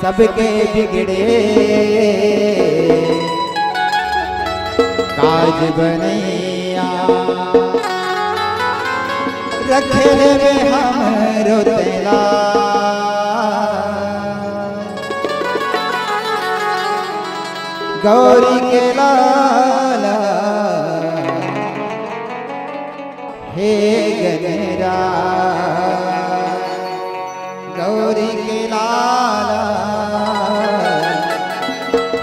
सबके बिगड़े काज बनैया रखे रे हमरो तेला गौरी के लाला हे गनेरा गौरी के लाला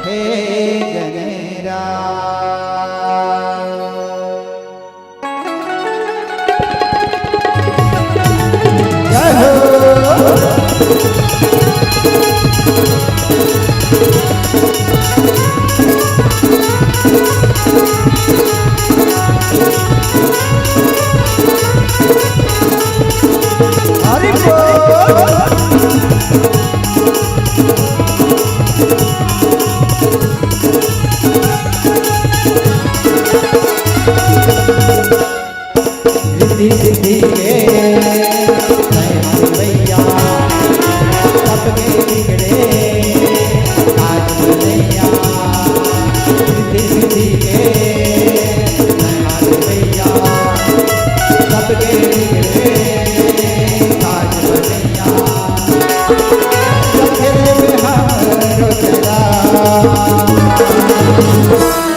हे गनेरा गौरी के लाला हे गनेरा गौरी के लाला हे गनेरा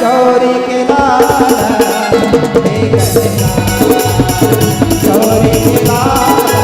गौरी के लाला हे गनेरा गौरी के लाला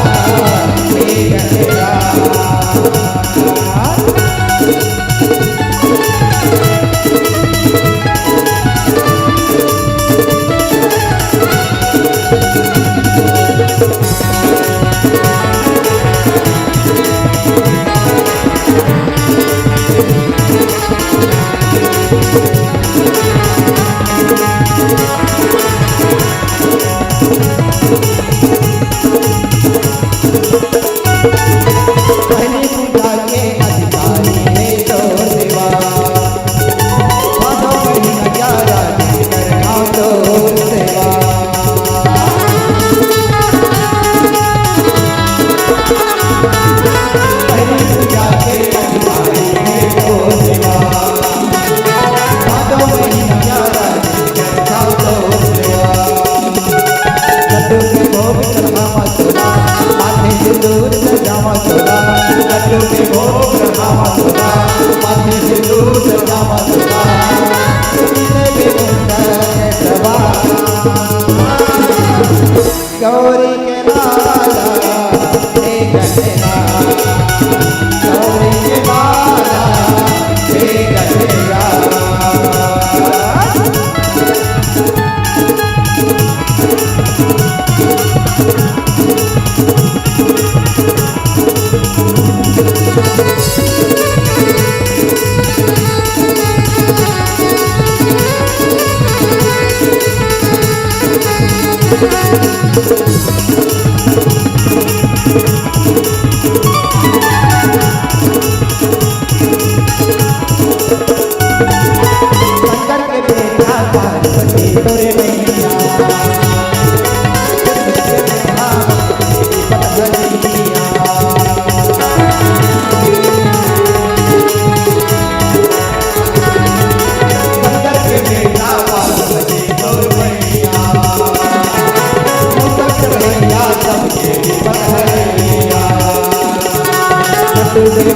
हे गनेरा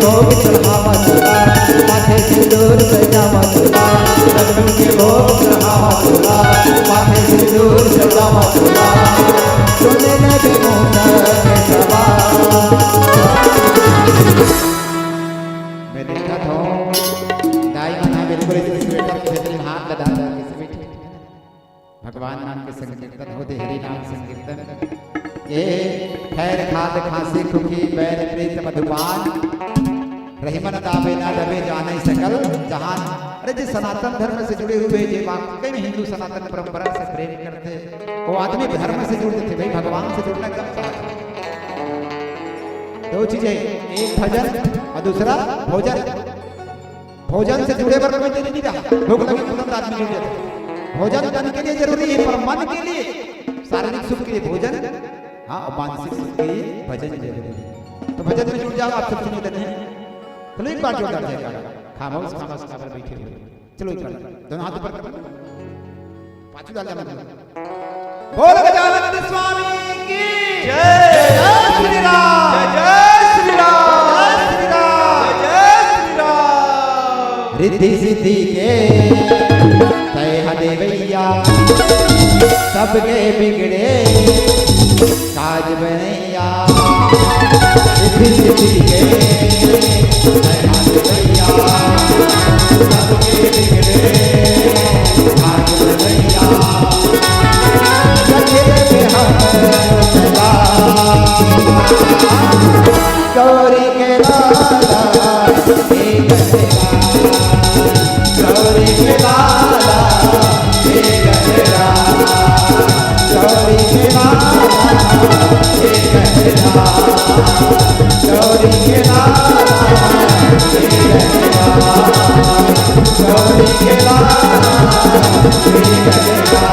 भोग चढ़ावा चला माथे सिंदूर सजावा चला लड्डू के भोग चढ़ावा चला माथे सिंदूर सजावा चला सुने लगे मोटा के सवाल मैं देखा था दाई मना बिल्कुल इस बेटा के क्षेत्र में हाथ लगा था किसी बैठे भगवान नाम के संकीर्तन होते हरि नाम संकीर्तन ये खैर खाद खांसी खुखी बैर प्रीत मधुपान रहीमन दावे ना डबे जाने सकल जहान। अरे जो सनातन धर्म से जुड़े हुए जो वाकई में हिंदू सनातन परंपरा से प्रेम करते वो आदमी धर्म से जुड़ते थे भाई, भगवान से जुड़ना कब चाहते। दो चीजें, एक भजन और दूसरा भोजन। भोजन से जुड़े वर्ग में नहीं रहा, भूख लगी तुरंत आदमी जुड़ जाता। भोजन तन के लिए जरूरी है पर मन के लिए शारीरिक सुख के लिए भोजन, हाँ, और मानसिक सुख के लिए भजन जरूरी है। तो भजन में जुड़ जाओ आप सब सुनिए। चलो एक बार जोरदार जयकारा। खामोश खामोश खाबर बैठे हुए, चलो एक बार दोनों हाथ ऊपर करो, पाछू डाल देना। बोल गजानन स्वामी की जय। जय श्री राम, जय श्री राम, जय श्री राम, जय श्री राम। रिद्धि सिद्धि के तय देवैया, सबके बिगड़े काज बनैया। रिद्धि सिद्धि के तय देवैया, सबके बिगड़े काज बनैया। गौरी के लाला हे गजरा, गौरी के लाला हे गजरा, गौरी के लाला हे गजरा, गौरी के लाला हे गजरा, गौरी के लाला हे गजरा।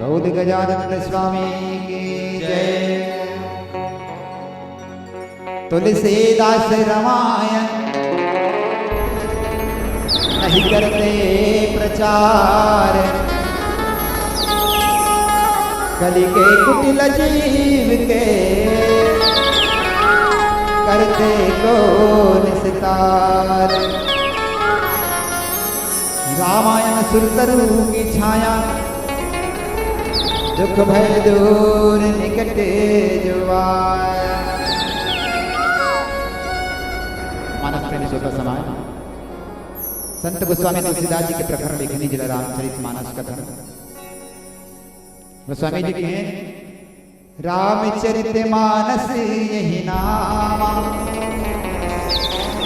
गौर गजानन स्वामी की जय। तुलसीदास रामायण नहीं करते प्रचार, कलि के कुटिल जीव के करते कौन सितार। रामायण सुरतरु की छाया, दुख भय दूर निकट जुआया। मानस प्रेमी श्रोता समाज, संत गोस्वामी तुलसीदास जी के प्रकरण लिखने जिला रामचरित मानस कथन। गोस्वामी जी के हैं रामचरित मानस यही नामा,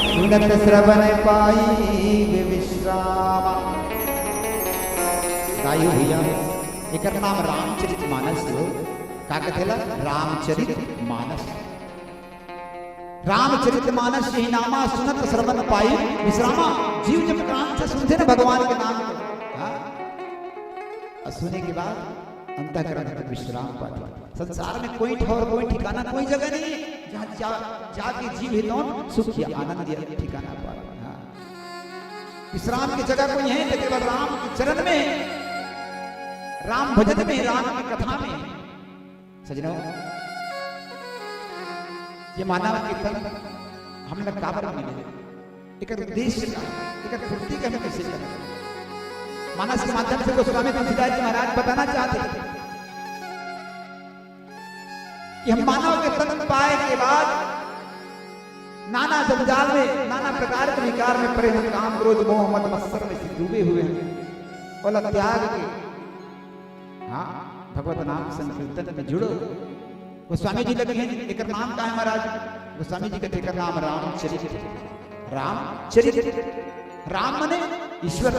सुनत श्रवण पाई विश्रामा। गायो भैया एक नाम रामचरित मानस हो, का कथेला रामचरित मानस। रामचरित मानस यही नामा, सुनत श्रवण पाई विश्रामा। जीव जब कान से सुनते ना भगवान के नाम को, और सुनने के बाद अंतःकरण तक विश्राम पाते। संसार में कोई ठौर, कोई ठिकाना, कोई जगह नहीं जहाँ जाके जीव हितौन सुख या आनंद या ठिकाना पाए। विश्राम की जगह कोई है तो केवल राम के चरण में, राम भजन में, राम की कथा में। सजनों, ये मानव कीर्तन हम लोग काबर मिले, एक उद्देश्य का, एक पूर्ति का हमें कैसे करना। मानस के माध्यम से गोस्वामी तुलसीदास जी महाराज बताना चाहते हैं कि हम मानव के तन पाए के बाद नाना जंजाल में, नाना प्रकार के विकार में पड़े हैं, काम क्रोध मोह मद मत्सर में से डूबे हुए हैं। बोला त्याग के हाँ भगवत नाम संकीर्तन में जुड़ो। गोस्वामी जी लगे हैं एक नाम का है महाराज, गोस्वामी जी का नाम रामचरित। रामचरित, राम मने ईश्वर,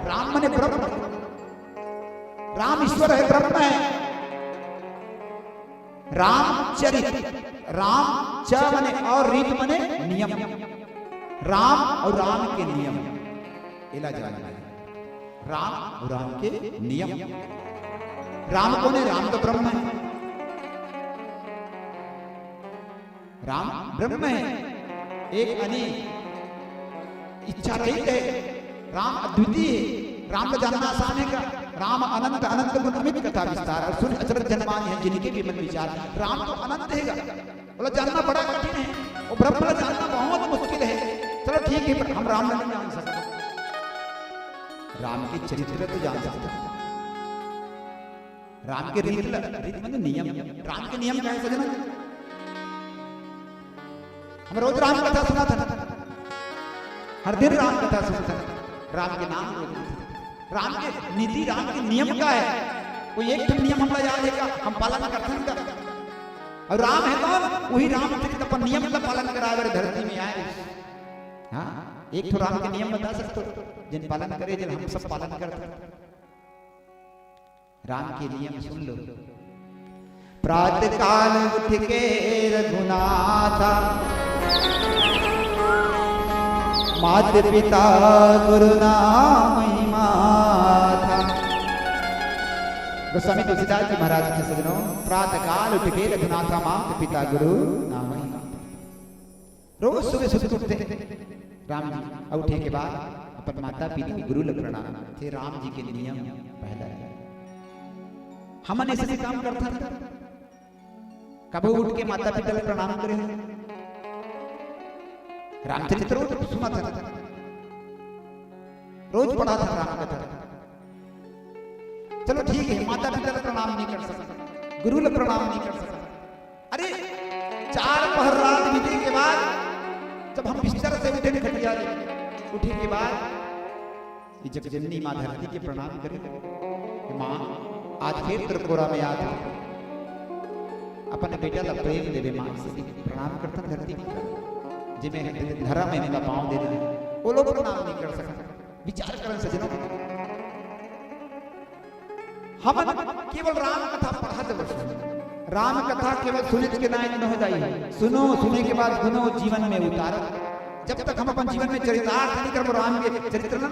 राम मने ब्रह्म। राम ईश्वर है, ब्रह्म है। रामचरित, राम च मने और रीत मने नियम। राम और राम के नियम इला जानना है। राम और राम के नियम। राम कौन है? राम तो ब्रह्म है। राम ब्रह्म है, एक अनेक इच्छा रहित है। राम अद्वितीय है, राम को जानना आसान है। राम अनंत, अनंत गुण अमित कथा विस्तार, और सुन अचरज जन्मान है जिनके भी मन विचार। राम तो अनंत है, बोला जानना बड़ा कठिन है, और ब्रह्म को जानना बहुत मुश्किल है। चलो ठीक है, पर हम राम नहीं जान सकते, राम के चरित्र तो जान सकते हैं। राम के रीत मतलब नियम। राम के नियम क्या है सजना? हम रोज राम कथा सुना था, हर दिन राम कथा सुनता था, राम के नाम रोज। राम के नीति, राम के नियम का है। कोई एक नियम हमारा याद है का हम पालन करते हैं। और राम है कौन? वही राम अपन नियम का पालन करा अगर धरती में आए। हाँ, एक तो राम के नियम बता सकते हो जिन पालन करे, जिन हम सब पालन करते। राम के नियम सुन लो। प्रातः काल उठ के रघुनाथा, मात पिता गुरु नाम माथा। गोस्वामी तुलसीदास जी महाराज के सजनों, प्रातः काल उठ के रघुनाथा मात पिता गुरु नाम ही नाम। रोज सुबह सुबह उठते राम जी, और उठे के बाद अपन माता पिता गुरु ल प्रणाम थे। राम जी के नियम पहला है। हमन ऐसे काम करता था, कब उठ के माता पिता ल प्रणाम करे। रामचरित्र रोज सुना था, रोज पढ़ा था राम कथा। चलो ठीक है, माता पिता ल प्रणाम नहीं कर सकता, गुरु ल प्रणाम नहीं कर सकता। अरे 4 पहर रात बीते के बाद जब हम बिस्तर से उठे खटिया उठे के बाद जगजननी माँ धरती के प्रणाम करें। माँ आज फिर त्रिपुरा में याद अपने बेटा ला प्रेम देवे। माँ से प्रणाम करता धरती जिन्हें धरा में इनका पाँव देना है, वो लोग प्रणाम नहीं कर सकते। विचार करें सजनों, हम केवल राम कथा पढ़ा वर्ष, राम कथा केवल सुनित के नायक न हो जाइए, सुनो, सुने के बाद गुनो जीवन में उतारो। जब तक हम अपन जीवन में चरितार्थ नहीं करबो राम के चरित्र न,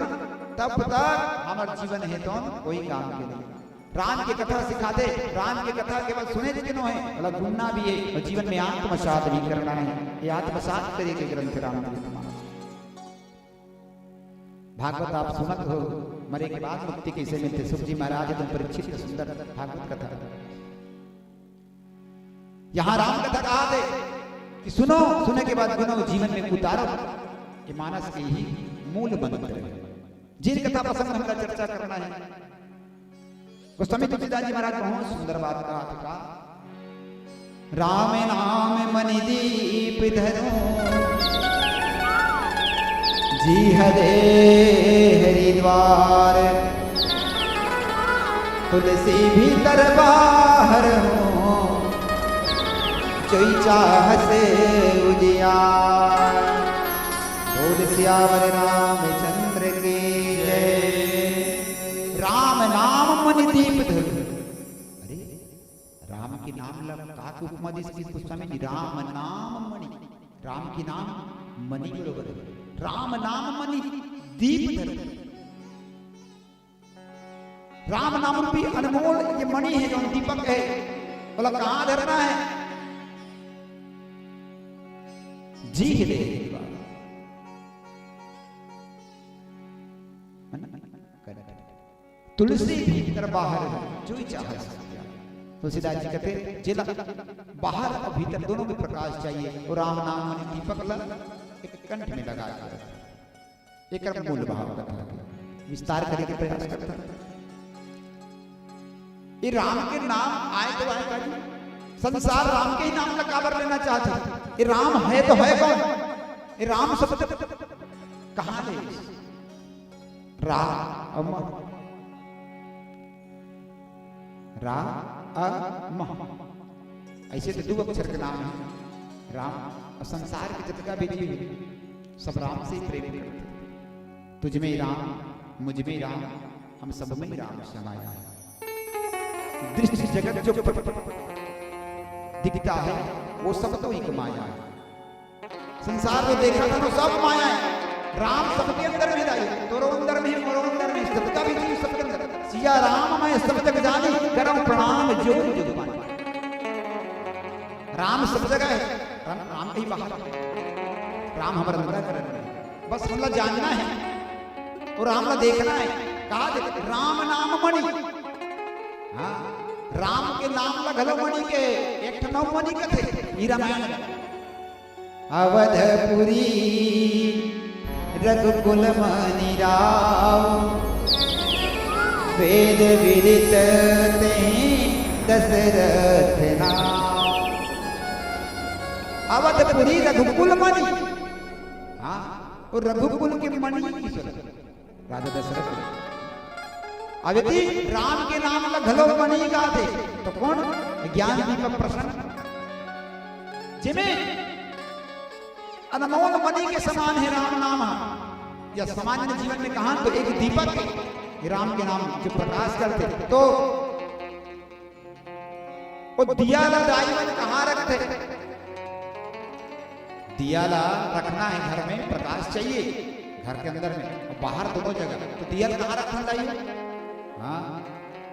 तब तक हमार जीवन है तो कोई काम के नहीं। राम की कथा सिखा दे, राम की कथा केवल सुने के न है, मतलब गुनना भी है और जीवन में आत्मसात भी करना है। ये आत्मसात करे के ग्रंथ रामचरित मानस। भागवत आप सुनत हो, मरे के बाद मुक्ति कैसे मिलते। सुख जी महाराज एकदम परीक्षित सुंदर भागवत कथा। यहाँ राम कथा कहा दे कि सुनो, सुने के बाद गुनो जीवन में उतारो। ये मानस के ही मूल मंत्र है, जिन कथा प्रसंग हमारा चर्चा करना है। गोस्वामी तुलसीदास जी महाराज बहुत सुंदर बात कहा, राम नाम मणि दीप धरो जी हरे हरिद्वार, तुलसी भीतर बाहर हो जोई चाह से उजियार। बोल सियावर रामचंद्र की जय। राम नाम मणि दीप धरो। अरे राम की नाम का उपमा दी गोस्वामी जी, राम नाम मणि, राम की नाम मणि बरोबर है। राम नाम मणि दीप धरो। राम नाम रूपी अनमोल ये मणि है, जो दीपक है, बोला कहां धरना है? जी दे तुलसी भीतर बाहर जो चाह। तुलसीदास जी कहते जिला बाहर और भीतर दोनों में प्रकाश चाहिए। और राम नाम मणि दीपक एक कंठ में लगा एक मूल भाव कथा विस्तार करने के प्रयास करता। ये राम के नाम आए तो आएगा जी, संसार राम के ही नाम का काबर लेना चाहते। ये राम है तो है कौन? ये राम शब्द कहां ले? राम राम ऐसे तो 2 अक्षर के नाम है राम। और संसार के जितना भी जीव सब राम से ही प्रेम करते। तुझ में राम, मुझ में राम, हम सब में राम समाया है। दृष्टि जगत जो दिखता है वो सब तो एक माया है। संसार में देखा था तो सब माया है। राम सबके अंदर में रही, तोरो अंदर में, मोरो अंदर में, सबका भी जीव सबके अंदर। सिया राम मैं सब जग जानी, करम प्रणाम जो जुग पानी। राम सब जगह है, राम कहीं बाहर। राम हमारा अंदर करना है, बस हमला जानना है और राम ला देखना है। कहा देख राम नाम मणि। हाँ, राम के नाम ला घलो मणि के एक ठो नौ मणि कथे ई रामायण। अवधपुरी रघुकुल मणि राव, वेद विदित ते दशरथ नाम। अवधपुरी रघुकुल मणि। हाँ, और रघुकुल के मणि राजा दशरथ। अवधि राम के नाम ला घलो मणि का थे तो कौन? ज्ञान दीपक प्रसन्न, जिमें अनमोल मणि के समान है राम नाम। या सामान्य जीवन में कहा तो एक दीपक है राम के नाम जो प्रकाश करते। तो वो दिया ला दाईवन कहाँ रखते? दिया ला रखना है घर में, प्रकाश चाहिए घर के अंदर में और बाहर दोनों जगह। तो दिया कहाँ रखना चाहिए? हाँ,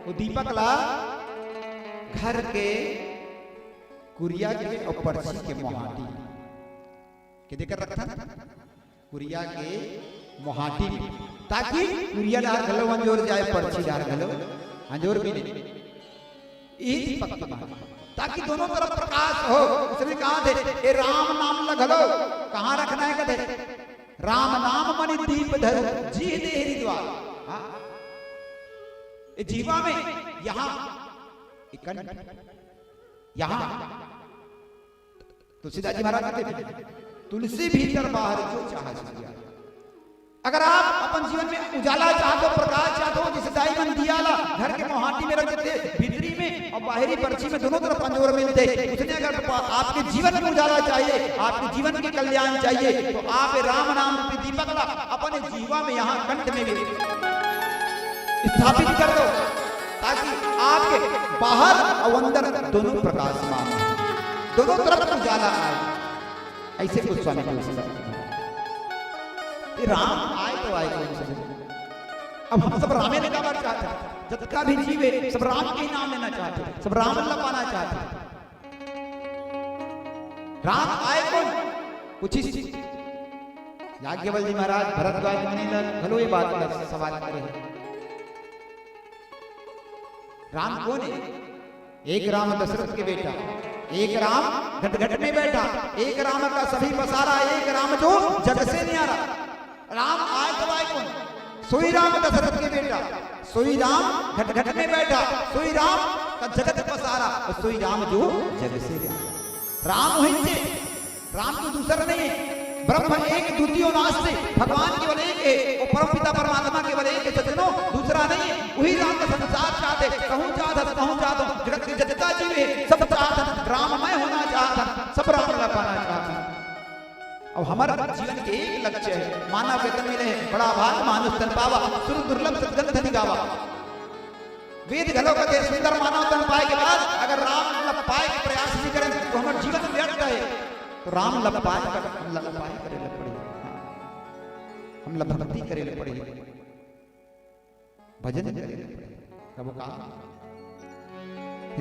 वो दीपक ला घर के कुरिया के और पर्ची के मोहाटी के देकर रखा कुरिया के मोहाटी में, ताकि कुरिया डार गलो अंजोर जाए, पर्ची डार गलो अंजोर भी नहीं, ये दीपक की बात, ताकि दोनों तरफ प्रकाश हो। उसने कहा थे ये राम नाम लगलो, कहाँ रखना है कहते राम नाम मणि दीप धरो जी देहरी द्वार। जीवा में यहाँ यहाँ तुलसीदास जी महाराज कहते तुलसी भीतर बाहर जो चाह किया। अगर आप अपन जीवन में उजाला चाहते हो, प्रकाश चाहते हो, जिसे दाईमन दियाला घर के मोहाटी में रख देते, भीतरी में और बाहरी पर्ची में दोनों तरफ अंजोर मिलते। उसने अगर आपके जीवन में उजाला चाहिए, आपके जीवन के कल्याण चाहिए, तो आप राम नाम रूपी दीपक ला अपने जीवा में यहाँ कंठ में भी स्थापित कर दो, ताकि आपके बाहर और अंदर दोनों प्रकाशमान, दोनों तरफ उजाला आए। ऐसे कुछ स्वामी राम आए तो आए कौन से। अब हम सब रामे ने का चाहते हैं, जब का भी जीवे सब राम के नाम लेना चाहते, सब राम लपाना चाहते। राम आए कौन कुछ याज्ञवल्क्य महाराज भरद्वाज मुनि भलो ये बात का सवाल करे, राम कौन है? एक राम दशरथ के बेटा, एक राम घट घट में बैठा, एक राम का सभी पसारा, एक राम जो जग से न्यारा। राम आए तो आए कौन? सोई राम दशरथ के बेटा, सोई राम घट घट में बैठा, सोई राम का जगत पसारा, और सोई राम जो जग से न्यारा। राम वही थे, राम तो दूसरा नहीं है। ब्रह्म एक द्वितीय नास्ति, भगवान केवल एक है, वो परम पिता परमात्मा केवल एक है, सज्जनों दूसरा नहीं है। वही राम का संसार चाहते, कहूँ चाहता जगत के जगता जीव है, सब चाहता राममय होना चाहता, सब राम लपाना चाहता। अब हमारा जीवन के एक लक्ष्य है, मानव वेतन मिले, बड़ा भाग मानुष तन पावा, सुर दुर्लभ सद्गंध दिगावा। वेद घलो कहते सुंदर मानव तन पाए के बाद अगर राम लप पाए के प्रयास नहीं करें तो हमारा जीवन व्यर्थ है। तो राम लप पाए करे ले पड़े, हम भक्ति करे ले पड़े, भजन करे ले पड़े। कब कहा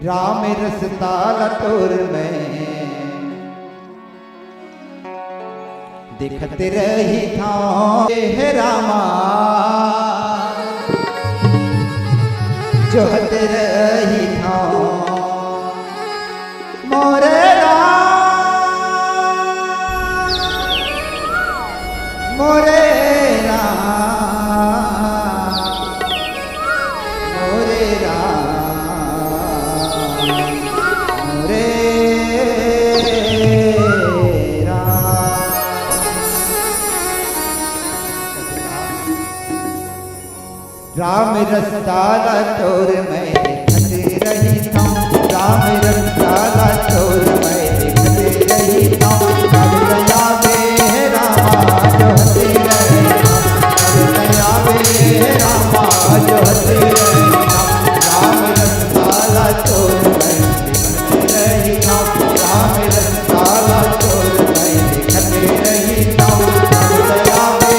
राम रसता लतोर में देखते रही था हे रामा, जोहत रही था मोरे मोरे मोरे मोरे राम रस्ता तोर मैं देखते रही था, राम रस्ता तोर मैं देखते रही था। कब दया बे रामा जोहते रही था, कब दया बे रामा जोहते रही था। राम रस्ता तोर मैं देखते रही था, राम रस्ता तोर मैं देखते रही था। कब दया बे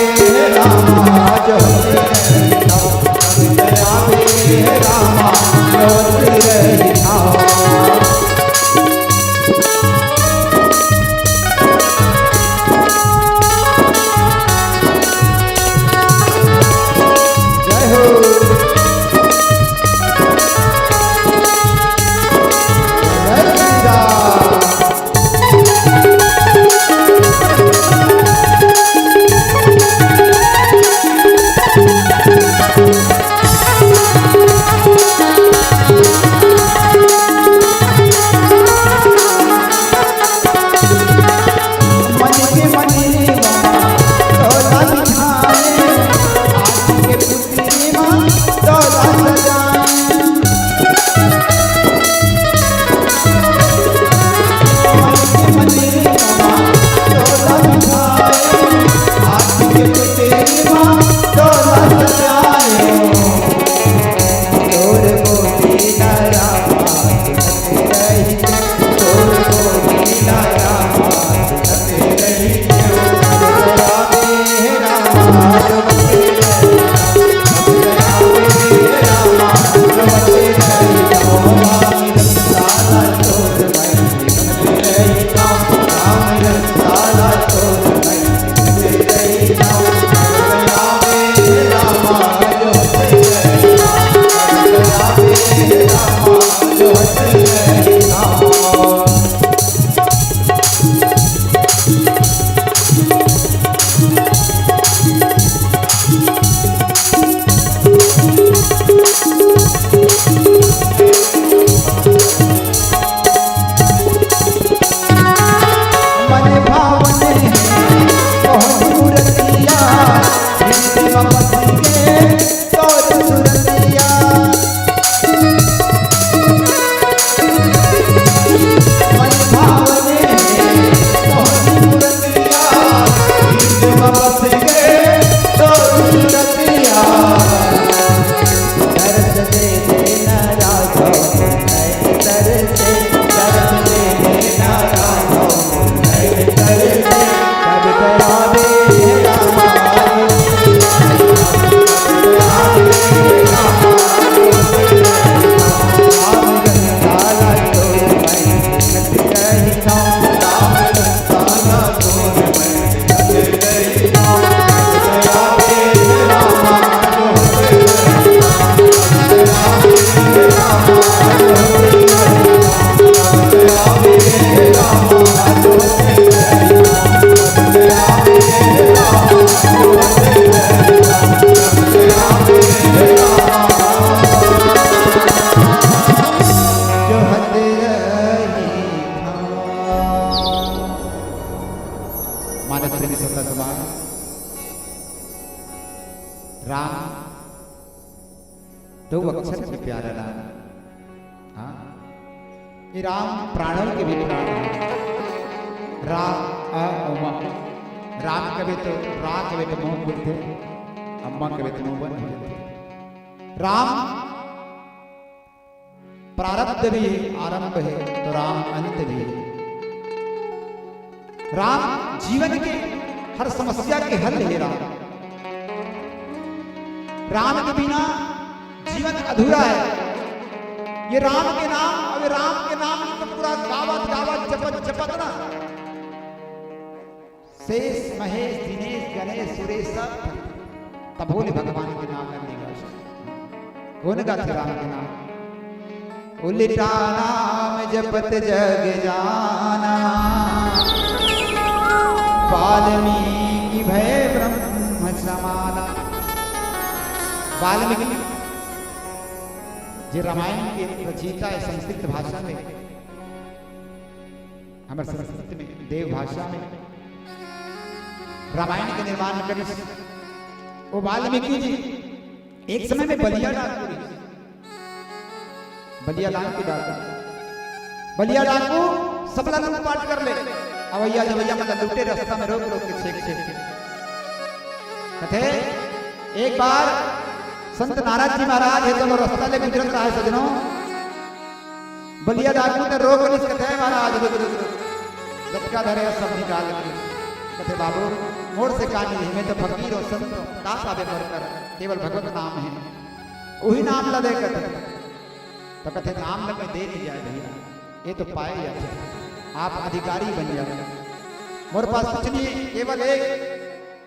रामा जोहते रही था, रामा जोहते रही था। प्रेमी स्वतः सवाल राम दो अक्षर के प्यारा राम। हाँ, ये राम प्राणों के भी प्राण है। राम उमा, राम कभी तो रा कभी तो मोह बोलते, अम्मा कभी तो मोह बोलते। राम प्रारब्ध भी है, आरंभ है, तो राम अंत भी है। राम जीवन के हर समस्या के हल है। राम के बिना जीवन अधूरा है। ये राम के नाम, अब राम के नाम तो पूरा गावत गावत जपत जपत ना, शेष महेश दिनेश गणेश सुरेश सब तब बोले भगवान के नाम करने का कौन गाते राम के नाम। उल्टा नाम जपत जग जाना, वाल्मीकि भय ब्रह्म समाना। वाल्मीकि जो रामायण के रचयिता है, संस्कृत भाषा में, हमारे संस्कृत में देव भाषा में रामायण के निर्माण करे वो वाल्मीकि जी एक समय में बलिया डाकू, बलिया डाकू बलिया डाकू सबला लूटपाट कर ले। अवैया जवैया मतलब लुटे रास्ता में रोक रोक के छेक छेक के कथे। एक बार संत नारद जी महाराज है तो रास्ता ले गुजरत रहा है सजनों, बलिया डाकू ने रोक लिस कथे महाराज झटका धरे सब निकाल के कथे बाबू मोड़ से कानी है, मैं तो फकीर और संत दास आवे कर केवल भगवत नाम है, वही नाम ला दे कथे। तो कथे नाम लगे दे नहीं जाए भैया, ये तो पाए जाते, आप अधिकारी बन जाए। मोर पास कुछ नहीं, केवल एक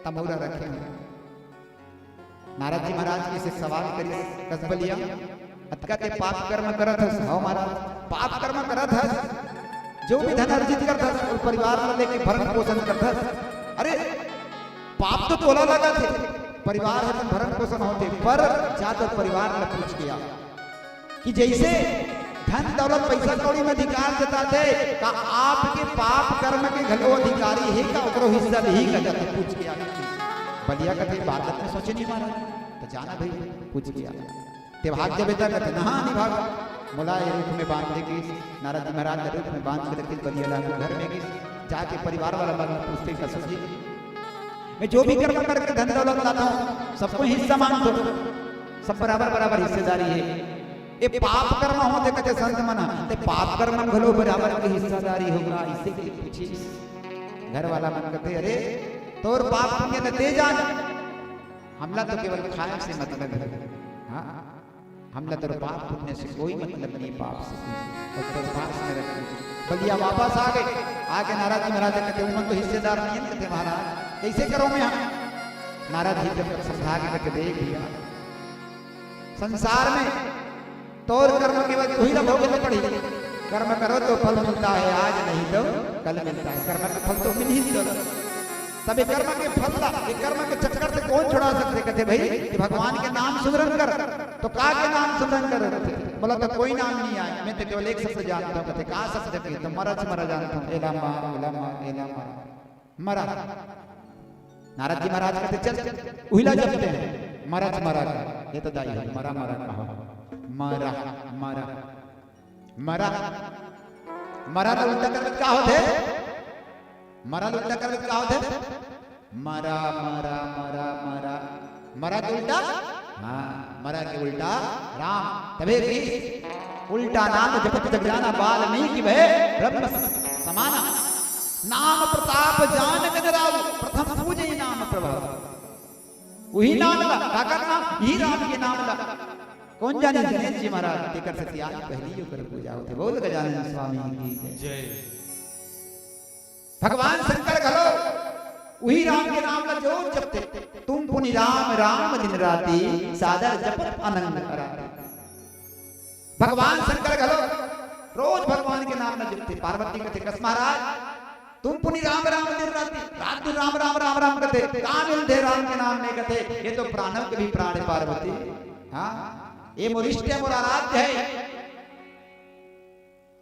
तमूरा रखे हैं। नारद जी महाराज की से सवाल करिए कसबलिया अतका के पाप कर्म करत हस। हो महाराज पाप कर्म करत हस, जो भी धन अर्जित करत हस और परिवार ला लेके भरण पोषण करत हस। अरे पाप तो तोला लगा थे, परिवार है तो भरण पोषण होते, पर जाकर परिवार ने पूछ किया कि जैसे धन दौलत पैसा कौड़ी में अधिकार जताते का आपके पाप कर्म के घलो अधिकारी है का ओकरो हिस्सा नहीं का जाते पूछ किया। बलिया कहते बात में सोचे नहीं मारा तो जाना भाई पूछ किया ते भाग जब बेटा कहते नहा नहीं भागा बोला ये रूप में बांध देगी नारद महाराज के रूप में बांध के रखी बलिया ला घर में गई जाके परिवार वाला बात पूछते कसम जी मैं जो भी कर्म करके धन दौलत लाता हूँ सबको हिस्सा मांगता हूँ, सब बराबर बराबर हिस्सेदारी है। ये पाप कर्म होते कहते संत मना ते पाप कर्म घलो बराबर की हिस्सेदारी होगा। इसे के पूछी घर वाला मन कहते अरे तोर पाप पुण्य न दे जान, हमला तो केवल खाए से मतलब है। हाँ हमला तो पाप पुण्य से कोई मतलब नहीं, पाप से और तो पास में रख। बलिया वापस आ गए, आके नारद जी महाराज कहते उमन तो हिस्सेदार नहीं है। कहते महाराज कैसे करो मैं नारद जी जब समझा के कहते देख भैया संसार में तोर कर्म के बाद वही ना भोगना पड़ेगा। कर्म करो तो फल मिलता है, आज नहीं तो कल मिलता है। कर्म का फल तो मिल ही नहीं, तब ये कर्म के फल ला, ये कर्म के चक्कर से कौन छुड़ा सकते। कहते भाई कि भगवान के नाम सुमरन कर, तो का के नाम सुमरन कर। बोला तो कोई नाम नहीं आया, मैं तो केवल एक शब्द जानता हूँ। कहते का शब्द के तो मरा मरा जानता हूँ, एला मार मरा। नारद जी महाराज कहते चल उहिला जपते हैं मरा मरा, ये तो दाई है मरा मरा कहा मरा मरा मरा मरा तो उल्टा कर क्या होते, मरा तो उल्टा कर क्या होते, मरा मरा मरा मरा मरा के उल्टा, हाँ मरा के उल्टा राम। तबे उल्टा नाम जपत जग जाना वाल्मीकि भय ब्रह्म समाना। नाम प्रताप जान गजराव प्रथम पूजे नाम प्रभाव, वही नाम ला काकर नाम ही राम के नाम ला। कौन जाने गणेश जी महाराज तेकर से आज पहली जो कर पूजा होते बोल गजानन स्वामी की जय। भगवान शंकर घलो वही राम के नाम ला जो जपते, तुम पुनि राम राम दिन राती सादर जपत आनंद कराते। भगवान शंकर घलो रोज भगवान के नाम ला जपते। पार्वती कहते कस महाराज तुम पुनि राम राम दिन राती रात दिन राम राम राम राम कहते, कहाँ मिलते राम के नाम में कहते ये तो प्राणों के भी प्राण है पार्वती। हाँ ये मोरिष्ट है मोर आराध्य है।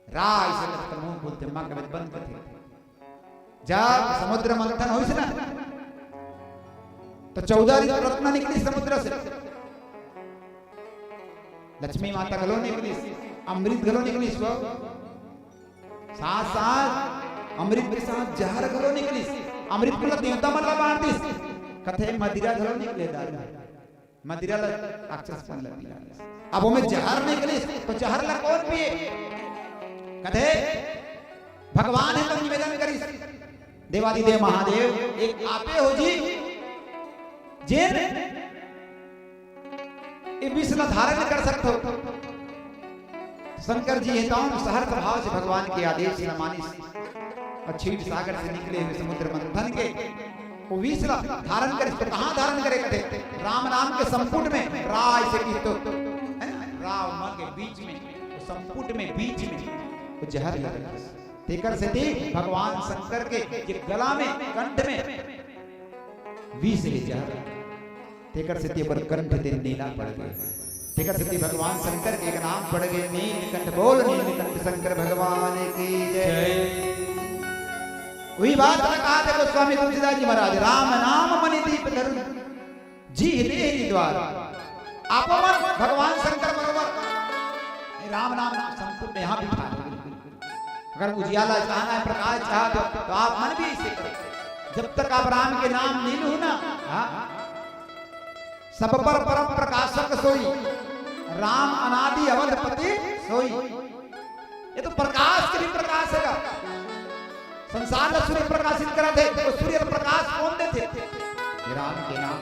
राय से मुंह बोलते मां कभी बंद करते जब समुद्र मंथन हुई ना तो 14 रत्न निकली समुद्र से, लक्ष्मी माता गलो निकली, अमृत गलो निकली, साथ साथ अमृत के साथ जहर गलो निकली, अमृत को देवता मतलब बांटी कथे मदिरा गलो निकले, मदिरा राक्षस बन लगी। अब हमें जहर निकली तो जहर ला कौन पिए, कथे भगवान है तो निवेदन करी, देवादिदेव महादेव एक आपे हो जी जेन ये विष न धारण कर सकते हो। शंकर जी है तो सहर्ष भाव से भगवान के आदेश न मानी और क्षीर सागर से निकले हुए समुद्र मंथन के वो विष धारण करे तो कहां धारण करे, कहते राम नाम के संपुट में, राय से की तो राव मां के बीच में, संपुट में बीच में वो जहर लगा, तेकर से थी भगवान शंकर के ये गला में कंठ में विष है जहर, तेकर से थी पर कंठ ते नीला पड़ गया, तेकर से थी भगवान शंकर के एक नाम पड़ गए नीलकंठ। बोल नीलकंठ शंकर भगवान की जय। वही बात कहा थे तो स्वामी तुलसीदास जी महाराज, राम नाम मणि दीप धरुन जी हृदय द्वार, आपमन भगवान शंकर भगवान राम नाम संपूर्ण यहाँ बिठा, अगर उजियाला चाहना है, प्रकाश चाह तो आप मन भी इसे करें, जब तक आप राम के नाम नहीं लू ना, सब पर परम प्रकाशक सोई, राम अनादि अवधपति सोई। ये तो प्रकाश के भी प्रकाश है, संसार में सूर्य प्रकाशित करा थे तो सूर्य प्रकाश कौन देते थे, राम के नाम।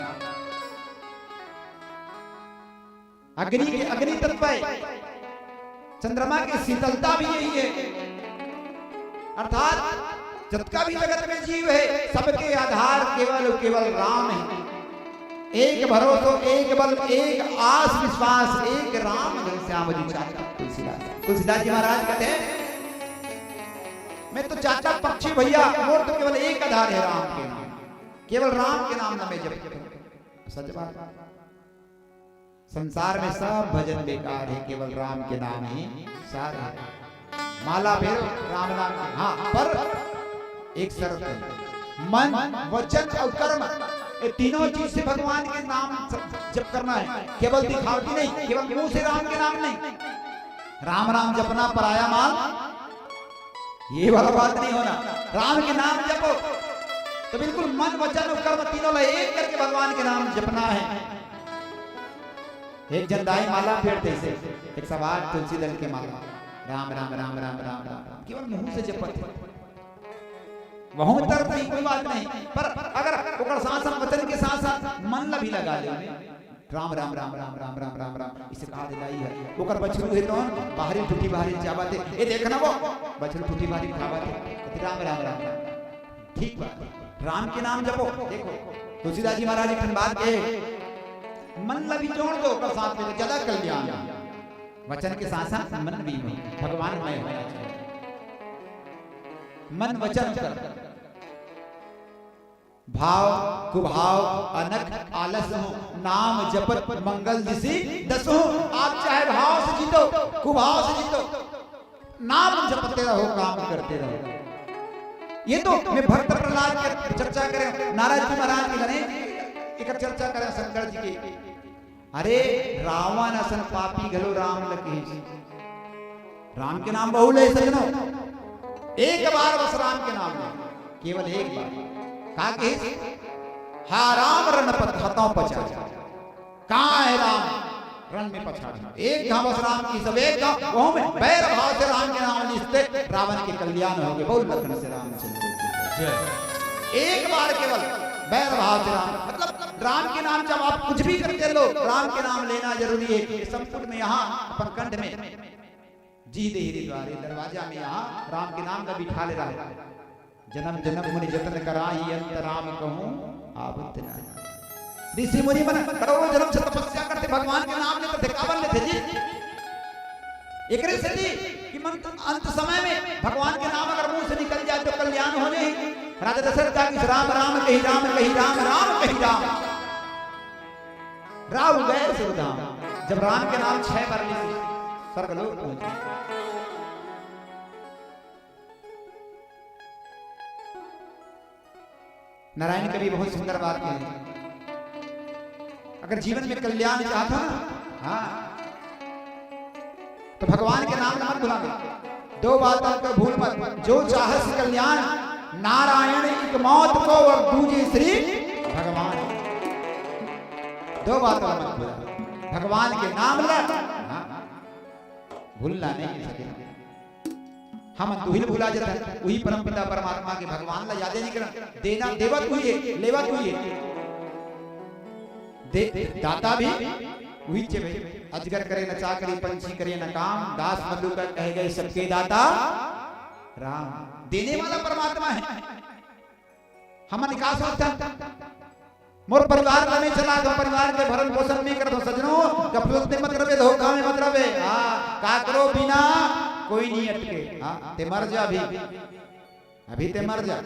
अग्नि के अग्नि तत्व है, चंद्रमा की शीतलता भी यही है, अर्थात जितना भी जगत में जीव है सबके आधार केवल केवल राम है। एक भरोसा, एक बल, एक आस विश्वास, एक राम श्याम जी चाचा तुलसीदास। तुलसीदास जी महाराज कहते हैं मैं तो चाचा पक्षी भैया, मोर तो केवल एक आधार है राम के नाम, केवल राम के नाम न मैं जप। सच बात, संसार में सब भजन बेकार है, केवल राम के नाम ही सार है। माला भी राम नाम की, हाँ पर एक शर्त है, मन वचन और कर्म ये तीनों चीज से भगवान के नाम जप करना है, केवल दिखावटी नहीं, केवल मुंह से राम के नाम नहीं। राम राम जपना पराया माल, ये वाला बात नहीं होना। राम के नाम जपो तो बिल्कुल मन वचन और कर्म तीनों में एक करके भगवान के नाम जपना है। एक जंदाई माला फेरते से एक सवार तुलसी दल के माला, राम राम राम राम राम राम केवल मुंह से जपते, वहां तक नहीं कोई बात नहीं, पर अगर ओकर साथ साथ वचन के साथ साथ मन भी लगा ले, राम राम राम राम राम राम राम राम इसे कहा दिलाई है। ओकर बछरू है तो बाहरी टूटी बाहरी जाबाते, ए देखना वो बछरू टूटी बाहरी खाबाते, राम राम राम ठीक बात, राम के नाम जपो। देखो तुलसीदास जी महाराज एक बात कहे, मन लभी जोड़ दो ओकर साथ में ज्यादा कल्याण, वचन के साथ साथ मन भी भगवान में होना चाहिए, मन वचन कर भाव कुभाव अनख आलस हो, नाम जपत मंगल दिशि दस हो। आप चाहे भाव से जीतो कुभाव से जीतो, नाम जपते रहो काम करते रहो। ये तो मैं भक्त प्रहलाद की चर्चा करें, नारद जी महाराज की करें, एक चर्चा करें शंकर जी की। अरे रावण असन पापी घलो राम लगे, राम के नाम बहुल है सजनो, एक बार बस राम के नाम में, केवल एक बार काके हा राम रण पत हतों पचा, कहां है राम रण में पछा, एक घाव बस राम की सब एक वो में बैर भाव से राम के नाम लिखते रावण के कल्याण होंगे। बोल लखन से रामचंद्र जय। एक बार केवल बैर भाव से राम, मतलब राम के नाम जब आप कुछ भी करते लो राम के नाम लेना जरूरी है। संपूर्ण में यहाँ अपन कंठ में जी देहरी द्वारे दरवाजा में यहाँ राम के नाम का बिठा ले रहा है, जन्म जन्म मुनि जतन कराई अंत राम कहूं आबुत नाम। ऋषि मुनि मन करोड़ों जन्म से तपस्या करते भगवान के नाम लेते काबल लेते जी, एकरे से जी कि मन अंत समय में भगवान के नाम अगर मुंह से निकल जाए तो कल्याण हो जाए। राजा दशरथ का कि राम राम कही राम कही राम राम कही राम, राम गए सुरधाम। जब राम के नाम 6 बार लिए स्वर्गलोक पहुंचे। नारायण कवि बहुत सुंदर बात कहे, अगर जीवन में कल्याण चाहता ना, हाँ, तो भगवान के नाम मत भुलाना। दो बातों को भूल मत, जो चाहस कल्याण नारायण एक मौत को और दूजे श्री भगवान। दो बातों मत भूला, भगवान के नाम ला, हाँ, भूलना नहीं सके। हम दुहिल भुला जाता, वही परम पिता परमात्मा के भगवान ला याद नहीं करना। देना देवत हुई है, लेवत हुई है, दाता भी वही चे भाई। अजगर करे न चाकरी, पंछी करे न काम, दास मधुकर कहे गए सबके दाता राम। देने वाला परमात्मा है। हम निकास होता मोर परिवार में चला दो, परिवार के भरण पोषण नहीं कर दो सजनों, गफलत में मत रहे, धोखा में मत रहे। हाँ, का करो बिना कोई नहीं अटके। हाँ, ते मर जा अभी ते मर जा,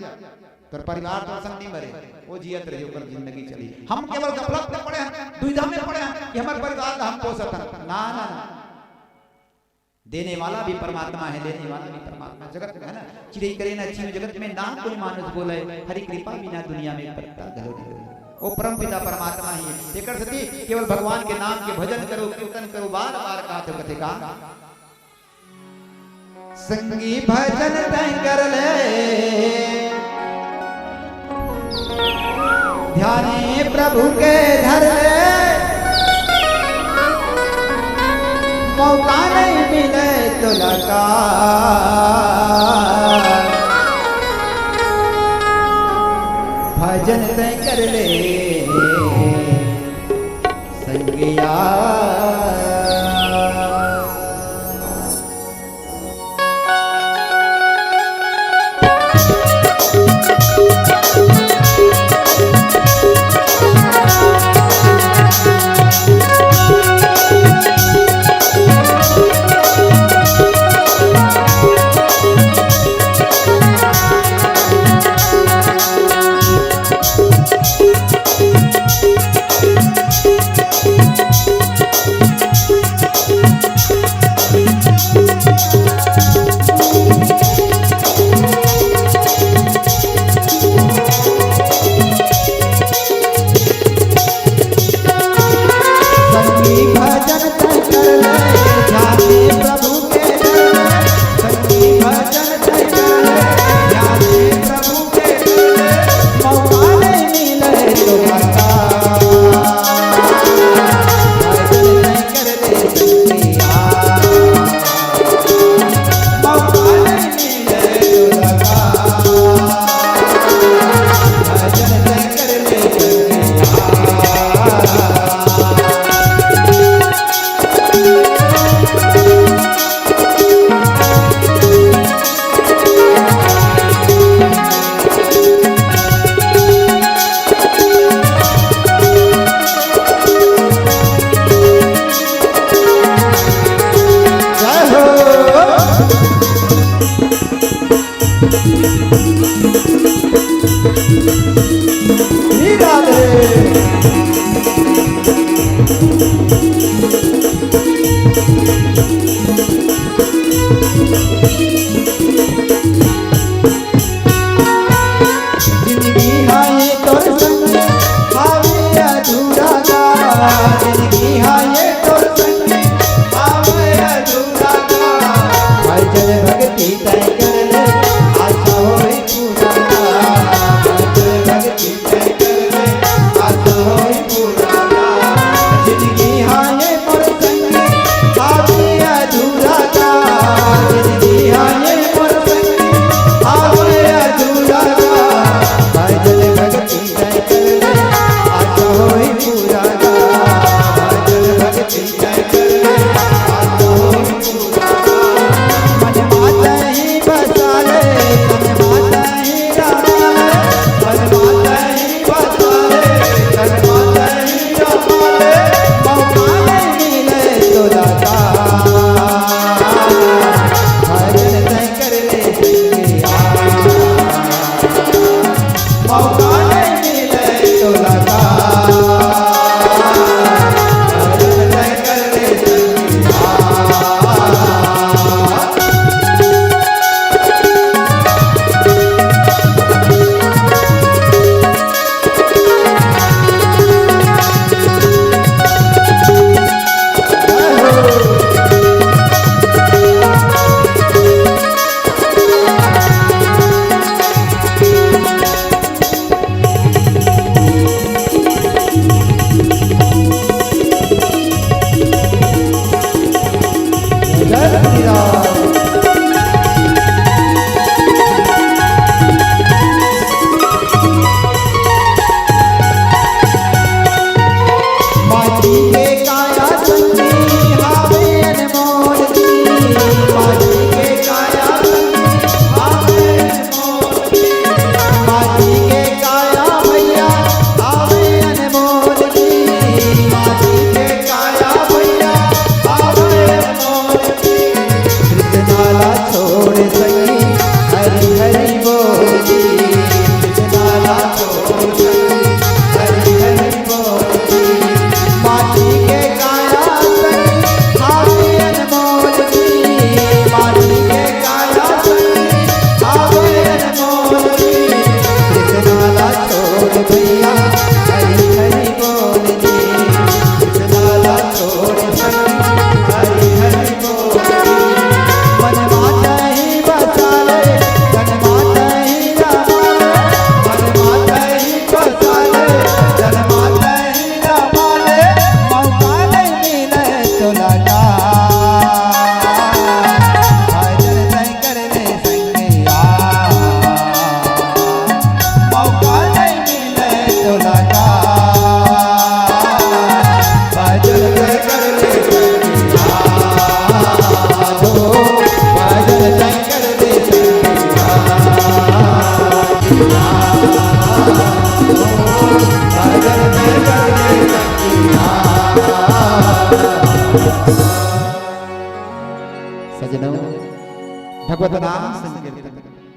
तो परिवार तो संग नहीं मरे, वो जियत रहे ऊपर जिंदगी चली। हम केवल गफलत में पड़े हैं, दुविधा में पड़े हैं कि हमारे परिवार हम पोषत है। ना ना ना, देने वाला भी परमात्मा है, लेने वाला भी परमात्मा। जगत में है ना, चिड़ै करे ना चीम, जगत में ना कोई मानुष बोले, हरि कृपा बिना दुनिया में पत्ता धरो। वो परम पिता परमात्मा ही है। देकर सती केवल भगवान के नाम के भजन करो, कीर्तन करो, बार बार कहते हो कथे का संगी भजन तय कर ले, ध्याने प्रभु के धर ले, मौका नहीं मिले तो लगा भजन तय कर ले संगिया।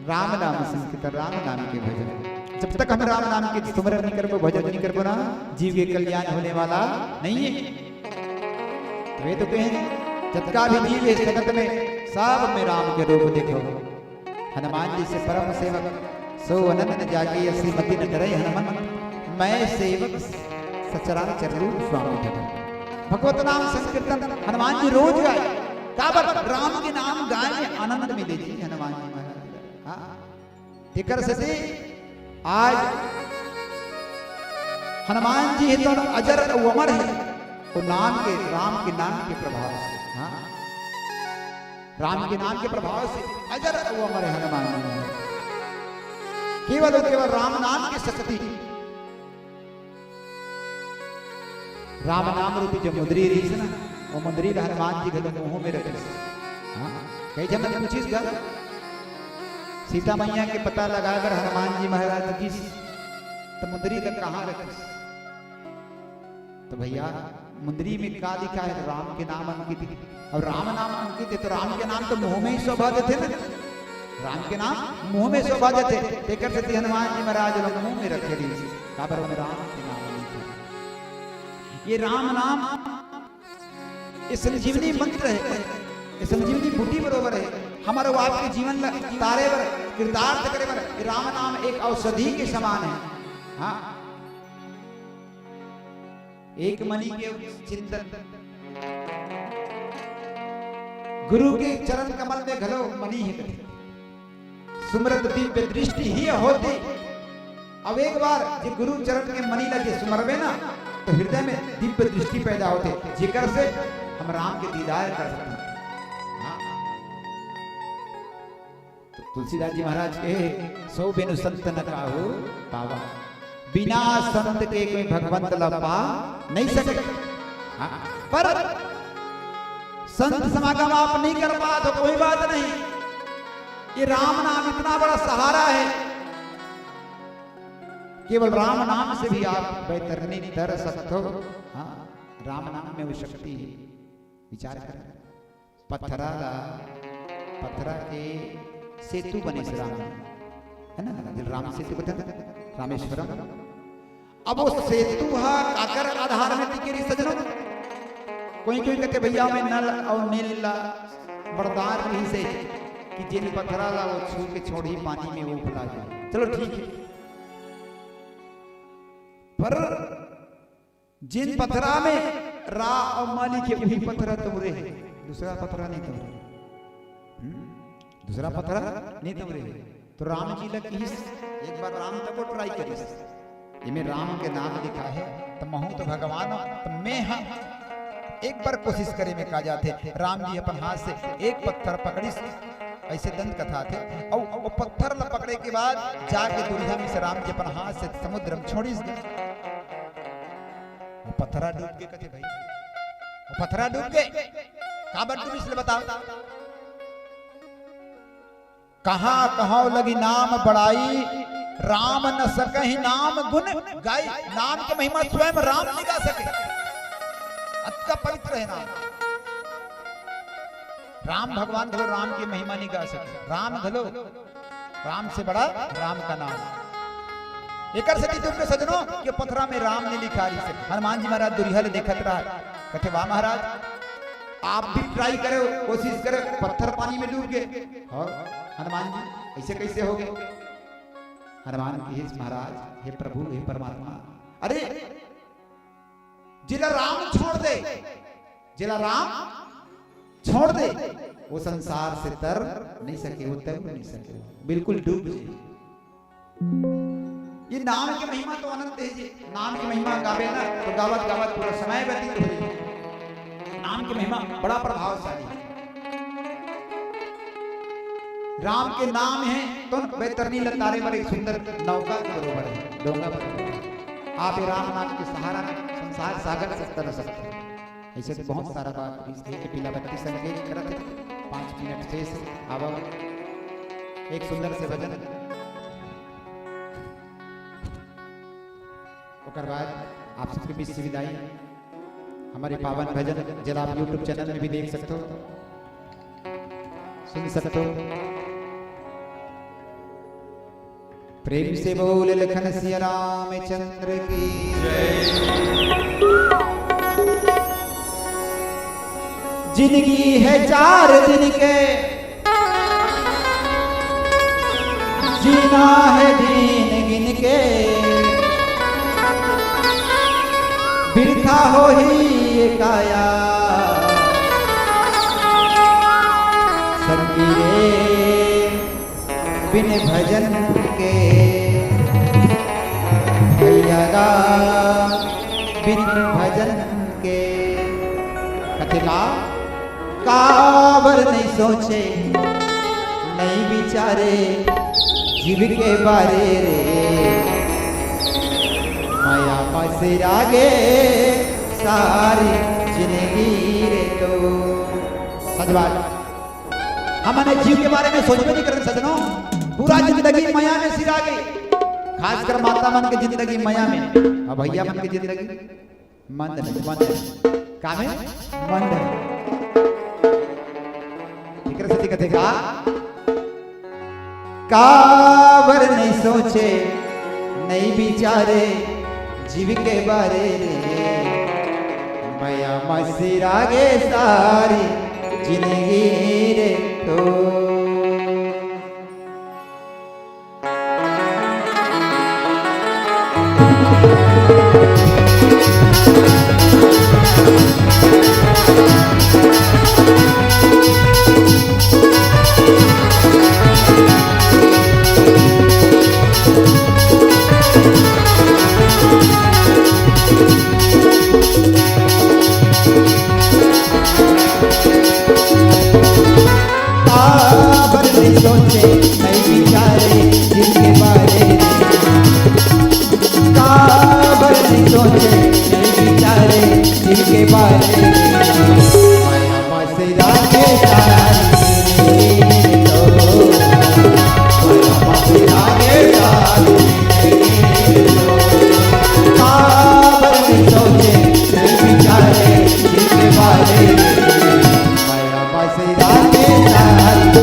राम नाम संकीर्तन, राम नाम के भजन। जब तक हम राम नाम के सुमरन नहीं करबो, भजन नहीं करबो ना, जीव के कल्याण होने वाला नहीं है। तो वे तो कहें जतका भी जीव है जगत में सब में राम के रूप देखो। हनुमान जी से परम सेवक सो अनंत जाके श्रीमती न डरे हनुमान, मैं सेवक सचराचर रूप स्वामी जगत। भगवत नाम संकीर्तन हनुमान जी रोज गाए, काबर राम के नाम गाए में आनंद मिले जी हनुमान जी महाराज। हाँ ठिकर से आज हनुमान जी है तो अजर अमर है, तो नाम के राम के नाम के प्रभाव से, हाँ राम के नाम के प्रभाव से अजर अमर है हनुमान जी। केवल और केवल राम नाम की शक्ति, राम नाम रूपी जो मुद्री रही है ना, वो मुद्री हनुमान जी गले मुंह में रखे। हाँ कई जन पूछिस घर सीता मैया के पता लगाकर हनुमान जी महाराज की तो मुंदरी तक कहाँ रखी? तो भैया मुंदरी में क्या लिखा है? राम के नाम अंकित है। और राम नाम अंकित है तो राम के नाम तो मुंह में ही शोभा देते ना, राम के नाम मुंह में शोभा देते। देकर से हनुमान जी महाराज लोग मुंह में रखे रही काबर में राम के नाम। ये राम नाम ये संजीवनी मंत्र है, ये संजीवनी बूटी बरोबर है हमारे वो आपके जीवन तारे बर कृतार्थ करे बर। राम नाम एक औषधि के समान है। हाँ एक मणि के चिंतन, गुरु के चरण कमल में घलो मणि ही सुमरत दिव्य दृष्टि ही होती। अब एक बार जो गुरु चरण के मणि लगे सुमरवे ना तो हृदय में दिव्य दृष्टि पैदा होते, जिकर से हम राम के दीदार कर सकते हैं। तुलसीदास जी महाराज के सो बिनु संत न काहू पावा, बिना संत के कोई भगवंत लपा नहीं सके। पर संत समागम आप नहीं कर पा तो कोई बात नहीं, ये राम नाम इतना बड़ा सहारा है। केवल राम नाम से भी आप बैतरनी तर सकते हो। हाँ राम नाम में वो शक्ति है। विचार कर पत्थरा के सेतु बने से राम है ना, राम सेतु बने रामेश्वरम। अब वो सेतु काकर आधार में टिके रही सजनों। कोई कोई कहते भैया मैं नल और नील बरदार नहीं से कि जिन पत्थरा ला वो छू के छोड़ी पानी में वो फैला जाए, चलो ठीक है। पर जिन पत्थरा में रा और माली के वही पत्थरा तुमरे है, दूसरा पत्थरा नहीं तुमरे, दूसरा पत्थरा नहीं तुमरे। तो राम जी लग एक बार राम तक को ट्राई करिस, इनमें राम के नाम लिखा है तो महू तो भगवान तो मैं हम एक बार कोशिश करे में कहा जाते। राम जी अपन हाथ से एक पत्थर पकड़ी, ऐसे दंत कथा थे, और वो पत्थर ल पकड़े के बाद जाके दुनिया में से राम जी अपन हाथ से समुद्र में छोड़िस गए। वो पत्थरा डूब गए, कहते भाई वो पत्थरा डूब गए। काबर तुम इसलिए बताओ, कहाँ कहाँ लगी नाम बड़ाई, राम न सके नाम गुण गाई। नाम की महिमा स्वयं राम नहीं गा सके, अत्का पवित्र है नाम। राम भगवान घलो राम की महिमा नहीं गा सके, राम घलो राम से बड़ा राम का नाम। एक तुमने सजनों के पत्थरा में राम ने लिखा रही से। हनुमान जी महाराज दुरिया ले देखत रहा, कहते वाह महाराज आप भी ट्राई करो, कोशिश करो, पत्थर पानी में डूब गए। और हनुमान जी ऐसे कैसे हो गए? हनुमान की महाराज हे प्रभु हे परमात्मा, अरे जिला राम छोड़ दे, जिला राम छोड़ दे वो संसार से तर नहीं सके, वो तर नहीं सके, बिल्कुल डूब जाए। ये नाम की महिमा तो अनंत है जी। नाम की महिमा गावे ना तो गावत गावत पूरा समय व्यतीत हो जाए। नाम की महिमा बड़ा प्रभावशाली है। राम के नाम है तो बैतरनी लतारे पर एक सुंदर नौका के बरोबर है, डोंगा बरोबर। आप राम नाम के सहारा संसार सागर से तर सकते हैं। ऐसे तो बहुत सारा बात इसलिए कि पीला बत्ती संकेत करते 5 मिनट शेष आवा एक सुंदर से भजन। ओकर बाद आप सबके बीच से विदाई। हमारे पावन भजन जरा आप YouTube चैनल में भी देख सकते हो, सुन सकते हो। प्रेम से बोल लखन सिया रामचंद्र की जिंदगी है 4 दिन के, जीना है दिन गिन के, बिरथा हो ही ये काया, संगीरे बिन भजन के, भैया बिन भजन के। कथिका काबर नहीं सोचे नहीं विचारे जीव के बारे रे, माया पासे रागे सारी जिंदगी रे। तो सच बात, हमने जीव के बारे में सोच भी नहीं करते सजनों। पूरा जिंदगी माया में सिरा गई, खासकर माता मन की जिंदगी माया में, और भैया मन की जिंदगी मंद नहीं, मंद का में मंद है। ठीक कथेगा काबर नहीं सोचे नहीं विचारे जीव के बारे रे, माया मसिरा गे सारी जिंदगी रे। तो सोचे नहीं विचारे जिनके बारे में, काबर नहीं सोचे नहीं विचारे जिनके बारे में, माया मसिरा के सारी तो, माया मसिरा के सारी तो, काबर नहीं सोचे नहीं विचारे जिनके बारे में, माया मसिरा के सारी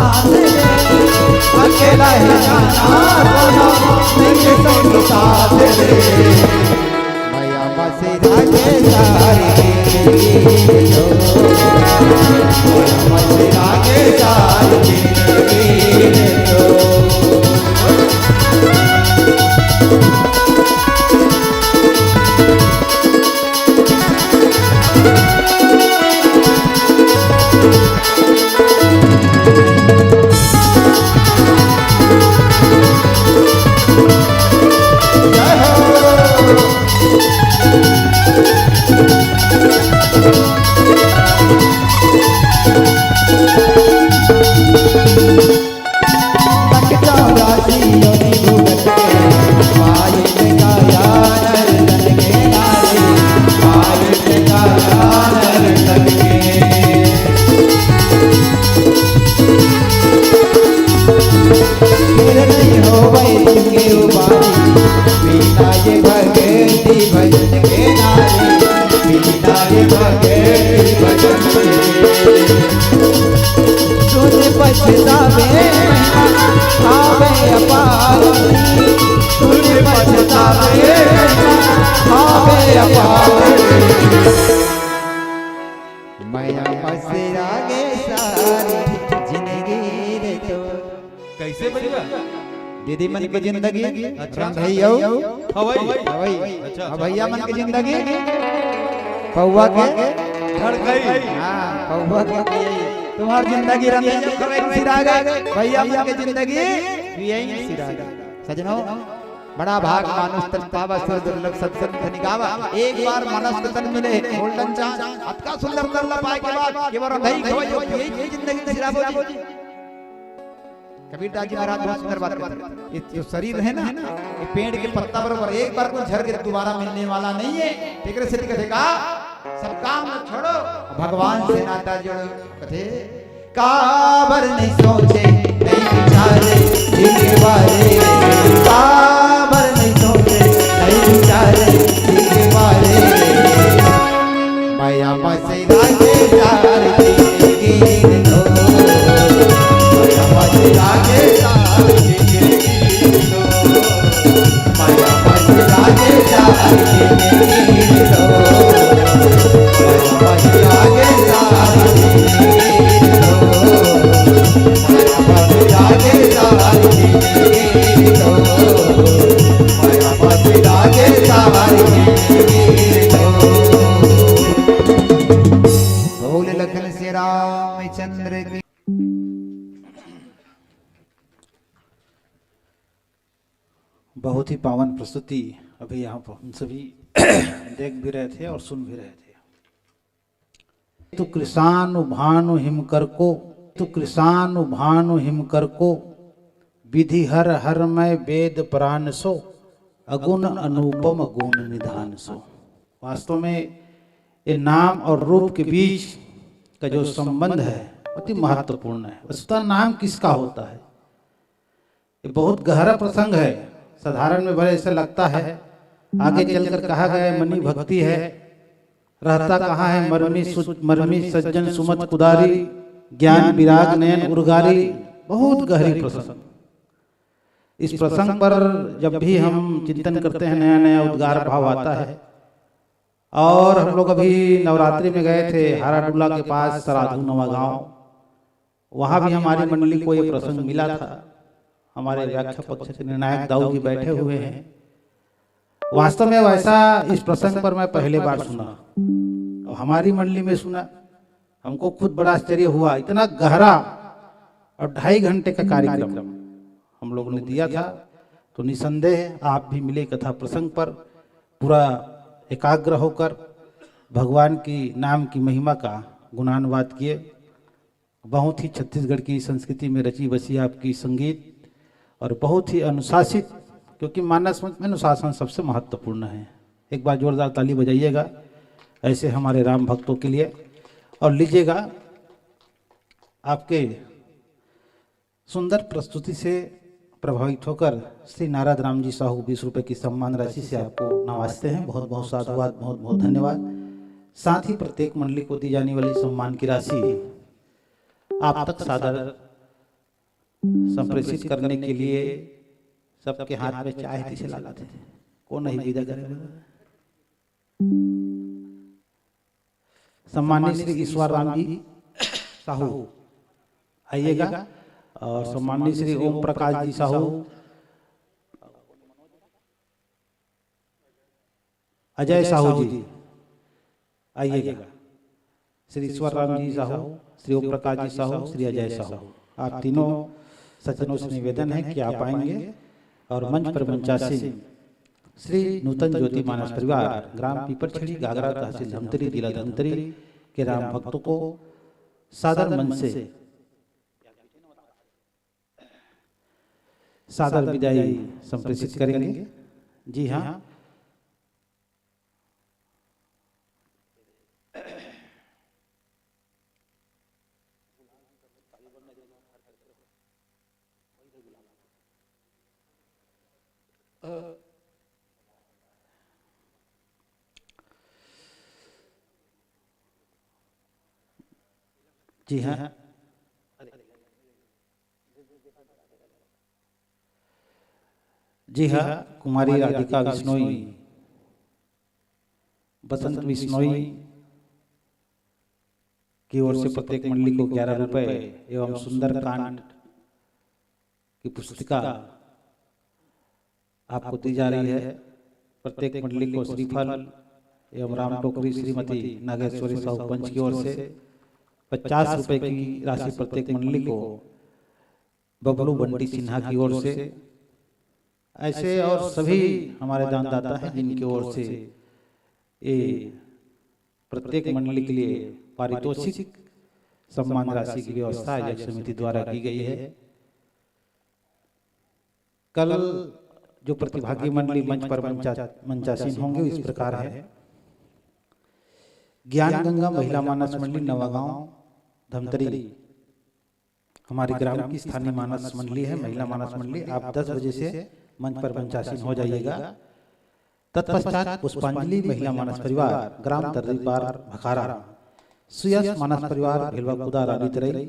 आगे अकेला है जाना नहीं साथ रे, माया मसिरा के सारी तो, माया मसिरा के सारी तो। पछतावे आवे अपार, तुझे पछतावे आवे अपार, माया भैया दीदी मन की जिंदगी अच्छा। रंधैया हवाई अच्छा भैया मन की जिंदगी पौवा के धड़कई हाँ पौवा के तुम्हारी जिंदगी रंधैया सिरा गए भैया मन की जिंदगी यही सिरा गए। सजनों बड़ा भाग मानुष तन पावा सुर दुर्लभ सत्संग धनि गावा। एक बार मानस तन मिले गोल्डन चांस अतका सुंदर दर्ला पाए के बाद केवल रंधई खवई यही जिंदगी सिरा बोली। कबीरदास जी महाराज बहुत सुंदर बात करते हैं। ये जो शरीर है ना ये पेड़ के पत्ता बराबर एक बार को झड़ के दोबारा मिलने वाला नहीं है। ठीक से कथे का सब काम छोड़ो भगवान से नाता जोड़ो। कथे काबर नहीं सोचे नहीं विचारे के बारे काबर नहीं सोचे नहीं विचारे के बारे माया मसे राजे चार के दो राजे राजे माया बस राजे राजे बोल लखन से रामचंद्र की। बहुत ही पावन प्रस्तुति अभी यहाँ पर हम सभी देख भी रहे थे और सुन भी रहे थे। तो कृषानु भानु हिमकर को तो कृषानु भानु हिमकर को विधि हर हर में वेद प्राण सो अगुण अनुपम गुण निधान सो। वास्तव में ये नाम और रूप के बीच का जो संबंध है बहुत ही महत्वपूर्ण है। वस्तुतः नाम किसका होता है ये बहुत गहरा प्रसंग है। साधारण में भले ऐसा लगता है आगे चलकर कहा गया है मनी भक्ति है रहता कहाँ है मरमी सज्जन सुमत कुदारी ज्ञान विराग नयन उर्गारी। बहुत गहरी प्रसंग। इस प्रसंग पर जब भी हम चिंतन करते हैं नया नया उद्गार भाव आता है। और हम लोग अभी नवरात्रि में गए थे हाराडूला के पास सराधु नवा गांव। वहां भी हमारी मंडली को ये प्रसंग मिला था। हमारे व्याख्या पक्ष के निर्णायक दाऊ जी बैठे हुए हैं। वास्तव में वैसा इस प्रसंग पर मैं पहले बार सुना और हमारी मंडली में सुना। हमको खुद बड़ा आश्चर्य हुआ। इतना गहरा और 2.5 घंटे का कार्यक्रम हम लोगों ने दिया था। तो निसंदेह आप भी मिले कथा प्रसंग पर पूरा एकाग्र होकर भगवान की नाम की महिमा का गुणानुवाद किए। बहुत ही छत्तीसगढ़ की संस्कृति में रची बसी आपकी संगीत और बहुत ही अनुशासित, क्योंकि मानस में अनुशासन सबसे महत्वपूर्ण है। एक बार जोरदार ताली बजाइएगा ऐसे हमारे राम भक्तों के लिए। और लीजिएगा आपके सुंदर प्रस्तुति से प्रभावित होकर श्री नारद राम जी साहू 20 रुपये की सम्मान राशि से आपको नवाजते हैं। बहुत बहुत साधुवाद, बहुत बहुत धन्यवाद। साथ ही प्रत्येक मंडली को दी जाने वाली सम्मान की राशि आप तक सादर संप्रेषित करने के लिए सबके हाथ में चाय दिशे लाते थे। कौन नहीं विदा करेगा। सम्मानित श्री ईश्वर राम जी साहू आइएगा। और सम्मानित श्री ओम प्रकाश जी साहू, अजय साहू जी आइएगा। श्री ईश्वर राम जी साहू, श्री ओम प्रकाश जी साहू, श्री अजय साहू, आप तीनों सज्जनों से निवेदन है कि आप आएंगे। और मंच पर मंचासीन श्री नूतन ज्योति मानस परिवार ग्राम पीपरछड़ी गागरा तहसील धमतरी जिला धमतरी के राम भक्तों को सादर मन से सादर विदाई संप्रेषित करेंगे। जी हाँ, जी हाँ, जी हाँ, कुमारी राधिका विश्नोई, बसंत विश्नोई की ओर से प्रत्येक मंडली को 11 रुपए एवं सुंदर कांड की पुस्तिका आपको दी जा रही है। प्रत्येक मंडली को श्रीफल एवं राम टोकरी श्रीमती नागेश्वरी साहू पंच की ओर से 50 रुपए की राशि प्रत्येक मंडली को बबलू बंटी सिन्हा की ओर से, ऐसे और सभी हमारे दानदाता हैं जिनकी ओर से ये प्रत्येक मंडली के लिए पारितोषिक सम्मान राशि की व्यवस्था आयोजक समिति द्वारा की गई है। कल जो प्रतिभागी मंडली मंच पर मंचासीन होंगे इस प्रकार है। ज्ञान गंगा महिला मानस मंडली नवागांव धमतरी हमारी ग्राम की स्थानीय मानस मंडली है, महिला मानस मंडली। आप 10 बजे से मंच पर मंचासीन हो जाइएगा। तत्पश्चात पुष्पांजलि महिला मानस परिवार ग्राम दर्दीपार भखारा, सुयस मानस परिवार भेलवा खुदा रानी तरई,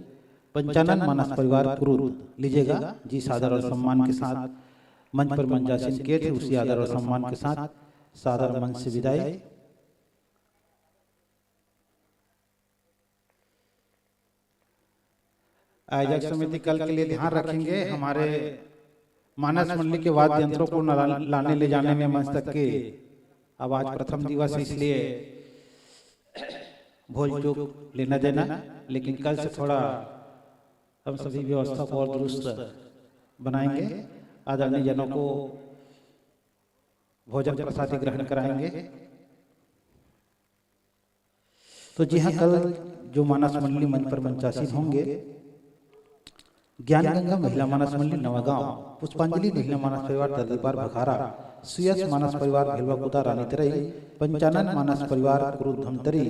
पंचानन मानस परिवार क्रूद लीजिएगा जी सादर और सम्मान के साथ मंच पर मंचासीन किए थे, उसी आदर और सम्मान के साथ सादर मंच से विदाई। आयोजक समिति कल के लिए ध्यान रखेंगे हमारे मानस मंडली के वाद्य यंत्रों को लाने ले जाने में मंच तक के। अब आज प्रथम दिवस है इसलिए भोज चूक लेना देना, लेकिन कल से थोड़ा हम सभी व्यवस्था को और दुरुस्त बनाएंगे। आदरणीय जनों को भोजन प्रसादी ग्रहण कराएंगे। तो जी हाँ, कल जो मानस मंडली मंच पर मंचासीन होंगे ज्ञान गंगा महिला मानस मंडली नवागांव, पुष्पांजलि महिला मानस परिवार दर्दीपार भखारा, सुयस मानस परिवार भेलवा खुदा रानी तरई, पंचानन मानस परिवार क्रूद धमतरी,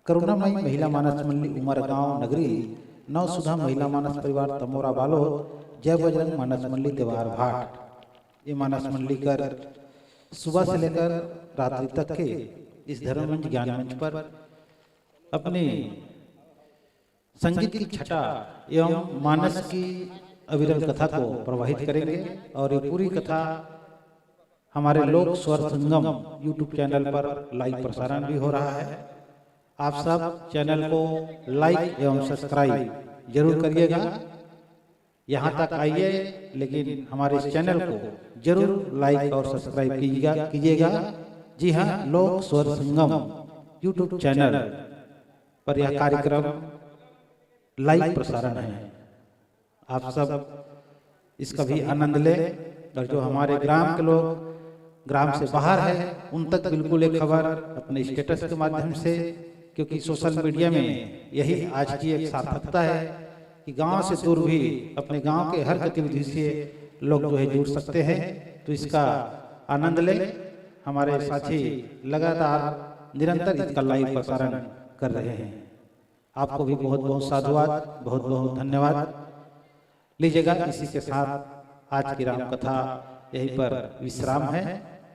करुणामयी महिला मानस मंडली उमरगांव नगरी, नव सुधा महिला मानस परिवार तमोरा बालोद, जय बजरंग मानस मंडली देवार भाट। ये मानस मंडली कर सुबह से लेकर रात्रि तक के इस धर्म मंच ज्ञान मंच पर अपनी संगीत की छटा एवं मानस की अविरल कथा को प्रवाहित करेंगे। और ये पूरी कथा हमारे लोक स्वर संगम यूट्यूब चैनल पर लाइव प्रसारण भी हो रहा है। आप सब चैनल को लाइक एवं सब्सक्राइब जरूर करिएगा। यहाँ तक आइए, लेकिन हमारे इस चैनल को जरूर लाइक और सब्सक्राइब कीजिएगा। जी हाँ, लोक स्वर संगम यूट्यूब चैनल पर यह कार्यक्रम लाइव प्रसारण है। आप सब इसका भी आनंद लें। और जो हमारे ग्राम के लोग ग्राम से बाहर है उन तक बिल्कुल एक खबर अपने स्टेटस के माध्यम से, क्योंकि सोशल मीडिया में यही आज की एक सार्थकता है कि गांव से दूर भी अपने गांव के हर गतिविधि से लोग जो है जुड़ सकते हैं। तो इसका आनंद लें। हमारे साथी लगातार निरंतर इसका लाइव प्रसारण कर रहे हैं। आपको भी बहुत बहुत साधुवाद, बहुत बहुत धन्यवाद। लीजिएगा, इसी के साथ आज की राम कथा यहीं पर विश्राम है।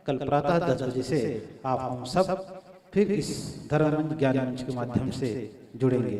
कल प्रातः 10 बजे से आप हम सब फिर इस धर्म ज्ञान मंच के माध्यम से जुड़ेंगे।